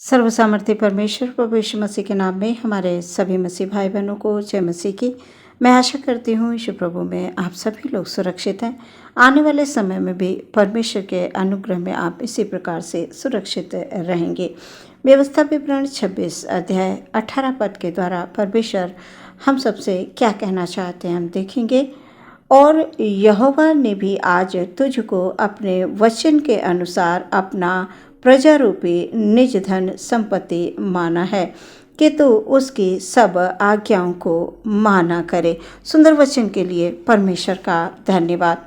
सर्वसामर्थ्य परमेश्वर प्रभु यीशु मसीह के नाम में हमारे सभी मसीह भाई बहनों को जय मसीह की। मैं आशा करती हूँ यीशु प्रभु में आप सभी लोग सुरक्षित हैं। आने वाले समय में भी परमेश्वर के अनुग्रह में आप इसी प्रकार से सुरक्षित रहेंगे। व्यवस्था विवरण 26 अध्याय 18 पद के द्वारा परमेश्वर हम सबसे क्या कहना चाहते हैं हम देखेंगे। और यहोवा ने भी आज तुझको अपने वचन के अनुसार अपना प्रजा रूपी निज धन संपत्ति माना है कि तू उसकी सब आज्ञाओं को माना करे। सुंदर वचन के लिए परमेश्वर का धन्यवाद।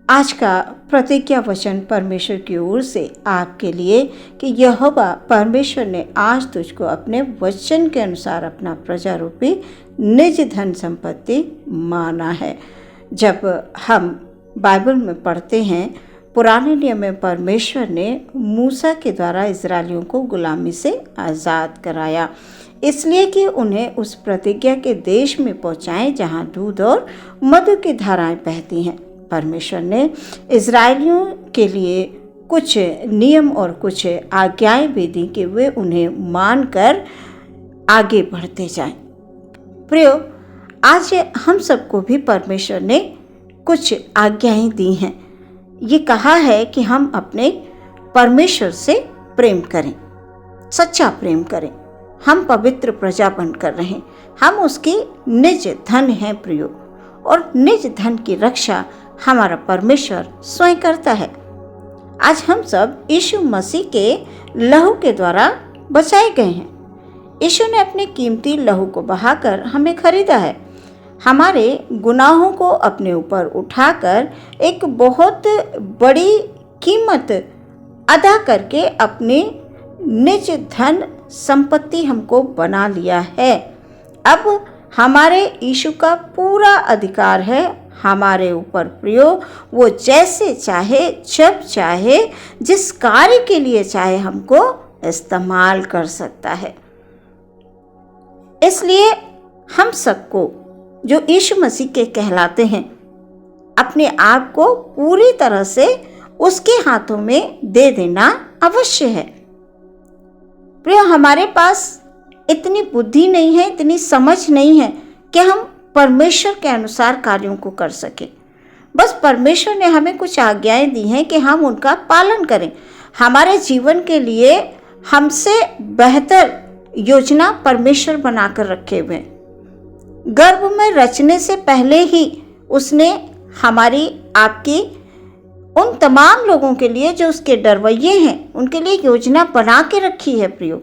आज का प्रतिज्ञा वचन परमेश्वर की ओर से आपके लिए कि यहोवा परमेश्वर ने आज तुझको अपने वचन के अनुसार अपना प्रजा रूपी निज धन संपत्ति माना है। जब हम बाइबल में पढ़ते हैं, पुराने नियम में परमेश्वर ने मूसा के द्वारा इजरायलियों को गुलामी से आज़ाद कराया, इसलिए कि उन्हें उस प्रतिज्ञा के देश में पहुंचाएं जहां दूध और मधु की धाराएं बहती हैं। परमेश्वर ने इजरायलियों के लिए कुछ नियम और कुछ आज्ञाएं भी दी कि वे उन्हें मानकर आगे बढ़ते जाएं। प्रियो, आज हम सबको भी परमेश्वर ने कुछ आज्ञाएं दी हैं। ये कहा है कि हम अपने परमेश्वर से प्रेम करें, सच्चा प्रेम करें, हम पवित्र प्रजा बनकर रहें, हम उसकी निज धन हैं प्रियो, और निज धन की रक्षा हमारा परमेश्वर स्वयं करता है। आज हम सब यीशु मसीह के लहू के द्वारा बचाए गए हैं। यीशु ने अपने कीमती लहू को बहाकर हमें खरीदा है। हमारे गुनाहों को अपने ऊपर उठाकर एक बहुत बड़ी कीमत अदा करके अपनी निज धन संपत्ति हमको बना लिया है। अब हमारे यीशु का पूरा अधिकार है हमारे ऊपर प्रियो। वो जैसे चाहे, जब चाहे, जिस कार्य के लिए चाहे हमको इस्तेमाल कर सकता है। इसलिए हम सबको जो यीशु मसीह के कहलाते हैं, अपने आप को पूरी तरह से उसके हाथों में दे देना अवश्य है। प्रिय, हमारे पास इतनी बुद्धि नहीं है, इतनी समझ नहीं है कि हम परमेश्वर के अनुसार कार्यों को कर सकें। बस परमेश्वर ने हमें कुछ आज्ञाएं दी हैं कि हम उनका पालन करें। हमारे जीवन के लिए हमसे बेहतर योजना परमेश्वर बनाकर रखे हुए हैं। गर्भ में रचने से पहले ही उसने हमारी आपकी उन तमाम लोगों के लिए जो उसके डरवैये हैं, उनके लिए योजना बना के रखी है प्रियो।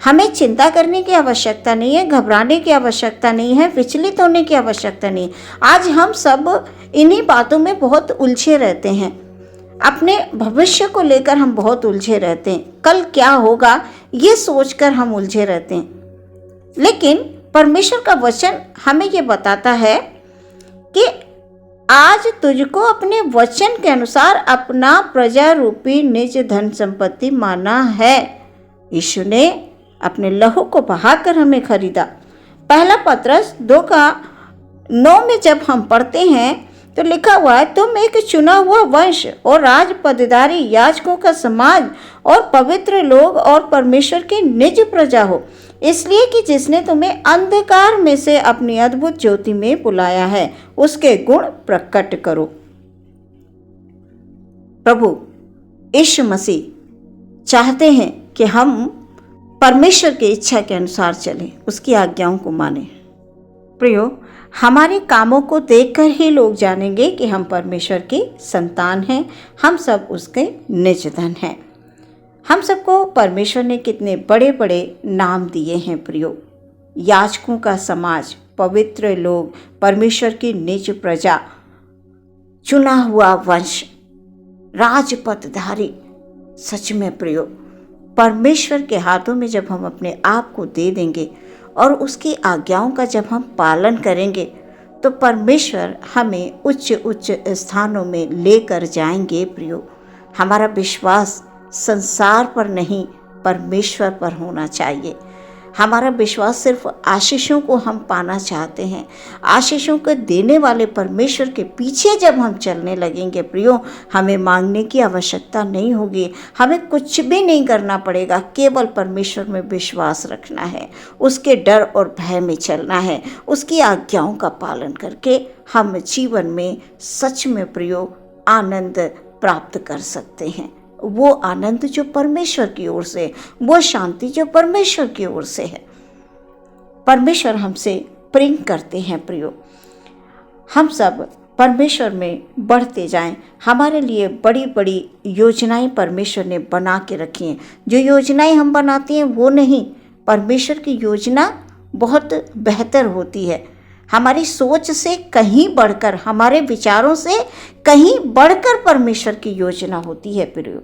हमें चिंता करने की आवश्यकता नहीं है, घबराने की आवश्यकता नहीं है, विचलित होने की आवश्यकता नहीं है। आज हम सब इन्हीं बातों में बहुत उलझे रहते हैं। अपने भविष्य को लेकर हम बहुत उलझे रहते हैं, कल क्या होगा ये सोचकर हम उलझे रहते हैं। लेकिन परमेश्वर का वचन हमें ये बताता है कि आज तुझको अपने वचन के अनुसार अपना प्रजा रूपी निज धन संपत्ति माना है। यीशु ने अपने लहू को बहाकर हमें खरीदा। पहला पत्रस 2:9 में जब हम पढ़ते हैं तो लिखा हुआ है, तुम एक चुना हुआ वंश और राज पदधारी याजकों का समाज और पवित्र लोग और परमेश्वर की निज प्रजा हो, इसलिए कि जिसने तुम्हें अंधकार में से अपनी अद्भुत ज्योति में बुलाया है, उसके गुण प्रकट करो। प्रभु यीशु मसीह चाहते हैं कि हम परमेश्वर की इच्छा के अनुसार चलें, उसकी आज्ञाओं को मानें। प्रियो, हमारे कामों को देखकर ही लोग जानेंगे कि हम परमेश्वर की संतान हैं, हम सब उसके निज धन हैं। हम सबको परमेश्वर ने कितने बड़े बड़े नाम दिए हैं प्रियो। याजकों का समाज, पवित्र लोग, परमेश्वर की निज प्रजा, चुना हुआ वंश, राजपदधारी। सच में प्रियो, परमेश्वर के हाथों में जब हम अपने आप को दे देंगे और उसकी आज्ञाओं का जब हम पालन करेंगे तो परमेश्वर हमें उच्च उच्च स्थानों में लेकर जाएंगे प्रियो। हमारा विश्वास संसार पर नहीं, परमेश्वर पर होना चाहिए। हमारा विश्वास सिर्फ आशीषों को हम पाना चाहते हैं। आशीषों को देने वाले परमेश्वर के पीछे जब हम चलने लगेंगे प्रियो, हमें मांगने की आवश्यकता नहीं होगी, हमें कुछ भी नहीं करना पड़ेगा, केवल परमेश्वर में विश्वास रखना है, उसके डर और भय में चलना है, उसकी आज्ञाओं का पालन करके हम जीवन में सच में प्रियो आनंद प्राप्त कर सकते हैं। वो आनंद जो परमेश्वर की ओर से, वो शांति जो परमेश्वर की ओर से है। परमेश्वर हमसे प्रेम करते हैं प्रियो। हम सब परमेश्वर में बढ़ते जाएं। हमारे लिए बड़ी बड़ी योजनाएं परमेश्वर ने बना के रखी हैं। जो योजनाएं हम बनाते हैं वो नहीं, परमेश्वर की योजना बहुत बेहतर होती है। हमारी सोच से कहीं बढ़कर, हमारे विचारों से कहीं बढ़कर परमेश्वर की योजना होती है प्रियो।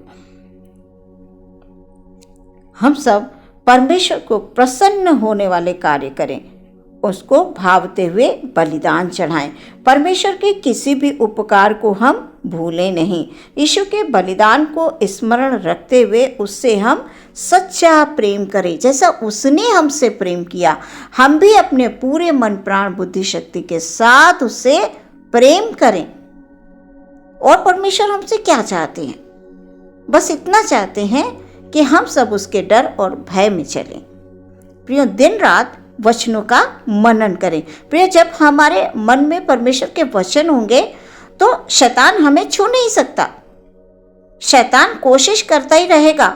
हम सब परमेश्वर को प्रसन्न होने वाले कार्य करें, उसको भावते हुए बलिदान चढ़ाएं। परमेश्वर के किसी भी उपकार को हम भूलें नहीं। यीशु के बलिदान को स्मरण रखते हुए उससे हम सच्चा प्रेम करें। जैसा उसने हमसे प्रेम किया, हम भी अपने पूरे मन प्राण बुद्धि शक्ति के साथ उससे प्रेम करें। और परमेश्वर हमसे क्या चाहते हैं? बस इतना चाहते हैं कि हम सब उसके डर और भय में चलें। प्रियो, दिन रात वचनों का मनन करें। प्रिय, जब हमारे मन में परमेश्वर के वचन होंगे तो शैतान हमें छू नहीं सकता। शैतान कोशिश करता ही रहेगा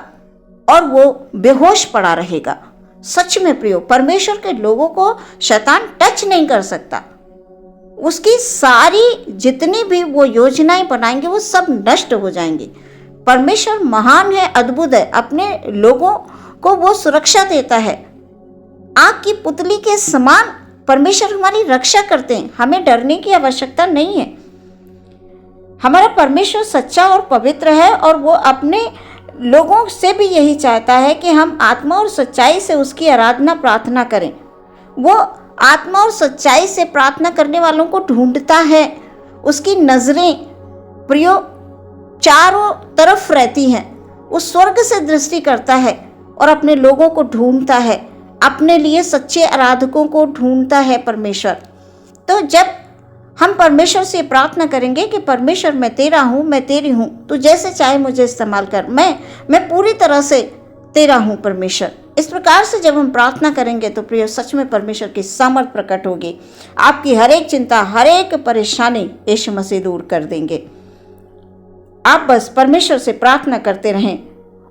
और वो बेहोश पड़ा रहेगा। सच में प्रियो, परमेश्वर के लोगों को शैतान टच नहीं कर सकता। उसकी सारी जितनी भी वो योजनाएं बनाएंगे वो सब नष्ट हो जाएंगी। परमेश्वर महान है, अद्भुत है, अपने लोगों को वो सुरक्षा देता है। आग की पुतली के समान परमेश्वर हमारी रक्षा करते हैं। हमें डरने की आवश्यकता नहीं है। हमारा परमेश्वर सच्चा और पवित्र है और वो अपने लोगों से भी यही चाहता है कि हम आत्मा और सच्चाई से उसकी आराधना प्रार्थना करें। वो आत्मा और सच्चाई से प्रार्थना करने वालों को ढूंढता है। उसकी नजरें प्रियो चारों तरफ रहती हैं। वो स्वर्ग से दृष्टि करता है और अपने लोगों को ढूंढता है, अपने लिए सच्चे आराधकों को ढूंढता है परमेश्वर। तो जब हम परमेश्वर से प्रार्थना करेंगे कि परमेश्वर मैं तेरा हूँ, मैं तेरी हूँ, तो जैसे चाहे मुझे इस्तेमाल कर, मैं पूरी तरह से तेरा हूँ परमेश्वर। इस प्रकार से जब हम प्रार्थना करेंगे तो प्रिय, सच में परमेश्वर की सामर्थ प्रकट होगी। आपकी हर एक चिंता, हर एक परेशानी यीशु मसीह दूर कर देंगे। आप बस परमेश्वर से प्रार्थना करते रहें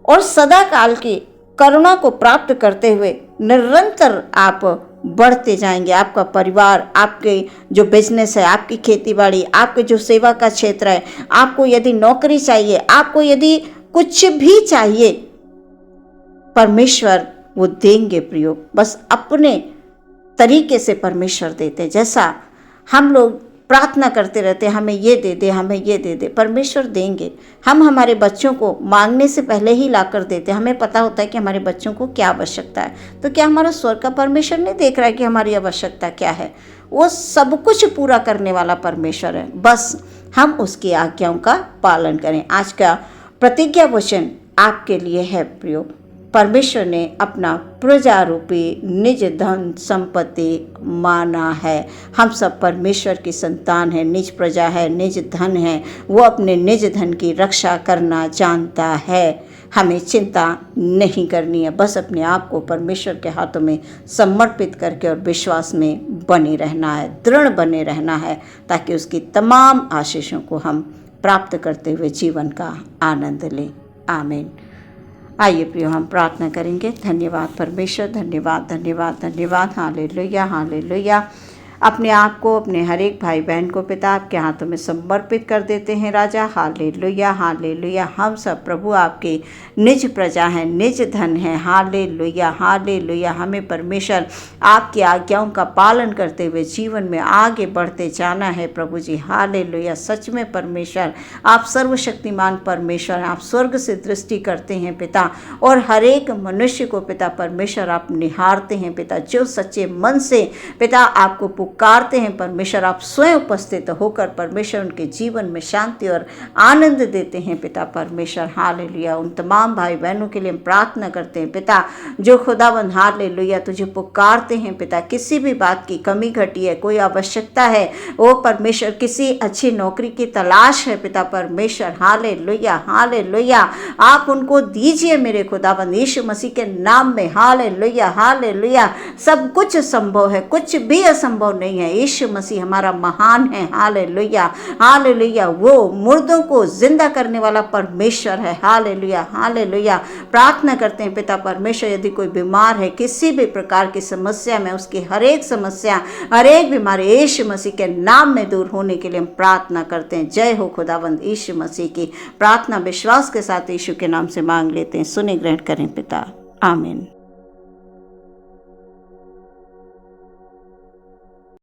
और सदा काल की करुणा को प्राप्त करते हुए निरंतर आप बढ़ते जाएंगे। आपका परिवार, आपके जो बिजनेस है, आपकी खेतीबाड़ी, आपके जो सेवा का क्षेत्र है, आपको यदि नौकरी चाहिए, आपको यदि कुछ भी चाहिए, परमेश्वर वो देंगे प्रियो। बस अपने तरीके से परमेश्वर देते। जैसा हम लोग प्रार्थना करते रहते, हमें ये दे दे, हमें ये दे दे, परमेश्वर देंगे। हम हमारे बच्चों को मांगने से पहले ही लाकर देते। हमें पता होता है कि हमारे बच्चों को क्या आवश्यकता है। तो क्या हमारा स्वर्ग का परमेश्वर नहीं देख रहा है कि हमारी आवश्यकता क्या है? वो सब कुछ पूरा करने वाला परमेश्वर है। बस हम उसकी आज्ञाओं का पालन करें। आज का प्रतिज्ञा वचन आपके लिए है प्रियो। परमेश्वर ने अपना प्रजा रूपी निज धन संपत्ति माना है। हम सब परमेश्वर की संतान है, निज प्रजा है, निज धन है। वो अपने निज धन की रक्षा करना जानता है। हमें चिंता नहीं करनी है, बस अपने आप को परमेश्वर के हाथों में समर्पित करके और विश्वास में बने रहना है, दृढ़ बने रहना है, ताकि उसकी तमाम आशीषों को हम प्राप्त करते हुए जीवन का आनंद लें। आमीन। आइए प्रियो, हम प्रार्थना करेंगे। धन्यवाद परमेश्वर, धन्यवाद धन्यवाद धन्यवाद। Hallelujah hallelujah. अपने आप को, अपने हर एक भाई बहन को पिता आपके हाथों में समर्पित कर देते हैं राजा। Hallelujah hallelujah. हम सब प्रभु आपके निज प्रजा हैं, निज धन है। Hallelujah hallelujah. हमें परमेश्वर आपकी आज्ञाओं का पालन करते हुए जीवन में आगे बढ़ते जाना है प्रभु जी। हालेलुया। सच में परमेश्वर आप सर्वशक्तिमान परमेश्वर हैं। आप स्वर्ग से दृष्टि करते हैं पिता, और हर एक मनुष्य को पिता परमेश्वर आप निहारते हैं पिता, जो सच्चे मन से पिता आपको पुकारते हैं परमेश्वर, आप स्वयं उपस्थित होकर परमेश्वर उनके जीवन में शांति और आनंद देते हैं पिता परमेश्वर। हालेलुया। उन तमाम भाई बहनों के लिए हम प्रार्थना करते हैं पिता, जो खुदावंद हालेलुया तुझे पुकारते हैं पिता, किसी भी बात की कमी घटी है, कोई आवश्यकता है, ओ परमेश्वर किसी अच्छी नौकरी की तलाश है पिता परमेश्वर, हालेलुया हालेलुया, आप उनको दीजिए मेरे खुदावंद यीशु मसीह के नाम में। Hallelujah hallelujah. सब कुछ संभव है, कुछ भी असंभव नहीं है। यीशु मसीह हमारा महान है। Hallelujah hallelujah. वो मुर्दों को जिंदा करने वाला परमेश्वर है। Hallelujah hallelujah. प्रार्थना करते हैं पिता परमेश्वर, यदि कोई बीमार है किसी भी प्रकार की समस्या में, उसकी हर एक समस्या, हर एक बीमारी यीशु मसीह के नाम में दूर होने के लिए हम प्रार्थना करते हैं। जय हो खुदावंद यीशु मसीह की। प्रार्थना विश्वास के साथ यीशु के नाम से मांग लेते हैं। सुने ग्रहण करें पिता, आमीन।